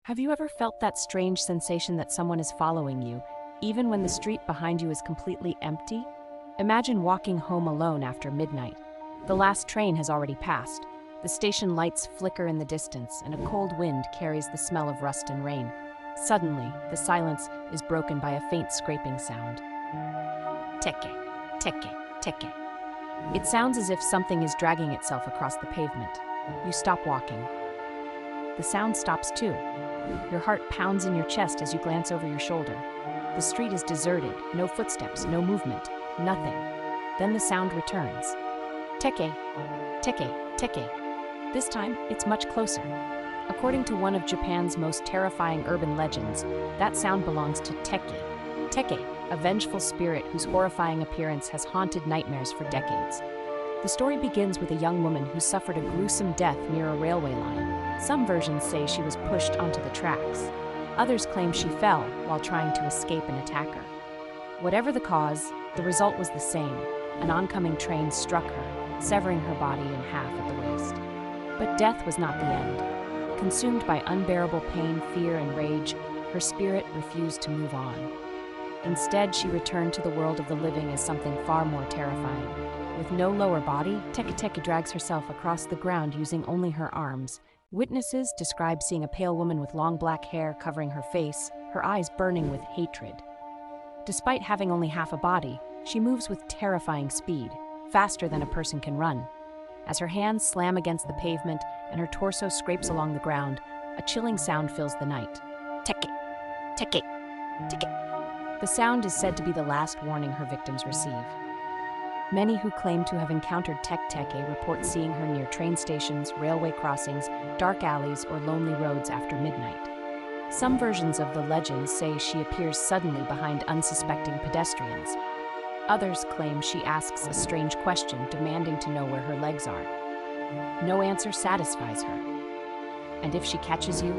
Have you ever felt that strange sensation that someone is following you, even when the street behind you is completely empty? Imagine walking home alone after midnight. The last train has already passed. The station lights flicker in the distance, and a cold wind carries the smell of rust and rain. Suddenly, the silence is broken by a faint scraping sound. Teke, teke, teke. It sounds as if something is dragging itself across the pavement. You stop walking. The sound stops too. Your heart pounds in your chest as you glance over your shoulder. The street is deserted, no footsteps, no movement, nothing. Then the sound returns. Teke, teke, teke. This time, it's much closer. According to one of Japan's most terrifying urban legends, that sound belongs to Teke. Teke, a vengeful spirit whose horrifying appearance has haunted nightmares for decades. The story begins with a young woman who suffered a gruesome death near a railway line. Some versions say she was pushed onto the tracks. Others claim she fell while trying to escape an attacker. Whatever the cause, the result was the same. An oncoming train struck her, severing her body in half at the waist. But death was not the end. Consumed by unbearable pain, fear, and rage, her spirit refused to move on. Instead, she returned to the world of the living as something far more terrifying. With no lower body, Teke Teke drags herself across the ground using only her arms. Witnesses describe seeing a pale woman with long black hair covering her face, her eyes burning with hatred. Despite having only half a body, she moves with terrifying speed, faster than a person can run. As her hands slam against the pavement and her torso scrapes along the ground, a chilling sound fills the night. Teke, teke, teke. The sound is said to be the last warning her victims receive. Many who claim to have encountered Teke Teke report seeing her near train stations, railway crossings, dark alleys, or lonely roads after midnight. Some versions of the legend say she appears suddenly behind unsuspecting pedestrians. Others claim she asks a strange question, demanding to know where her legs are. No answer satisfies her. And if she catches you,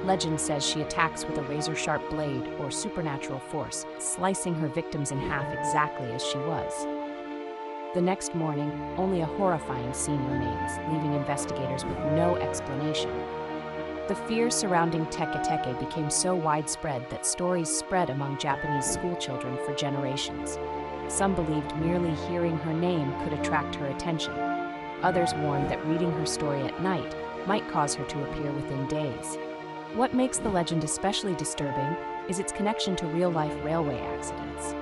legend says she attacks with a razor-sharp blade or supernatural force, slicing her victims in half exactly as she was. The next morning, only a horrifying scene remains, leaving investigators with no explanation. The fear surrounding Teke Teke became so widespread that stories spread among Japanese schoolchildren for generations. Some believed merely hearing her name could attract her attention. Others warned that reading her story at night might cause her to appear within days. What makes the legend especially disturbing is its connection to real-life railway accidents.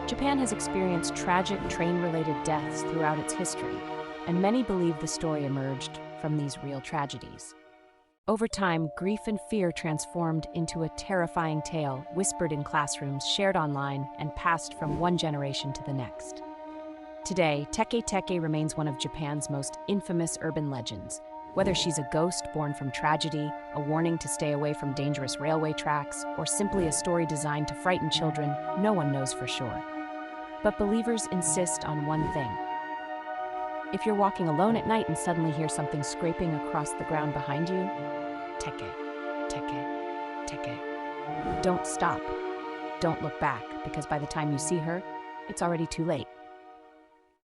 Japan has experienced tragic train-related deaths throughout its history, and many believe the story emerged from these real tragedies. Over time, grief and fear transformed into a terrifying tale, whispered in classrooms, shared online, and passed from one generation to the next. Today, Teke Teke remains one of Japan's most infamous urban legends. Whether she's a ghost born from tragedy, a warning to stay away from dangerous railway tracks, or simply a story designed to frighten children, no one knows for sure. But believers insist on one thing. If you're walking alone at night and suddenly hear something scraping across the ground behind you, Teke, Teke, Teke. Don't stop. Don't look back, because by the time you see her, it's already too late.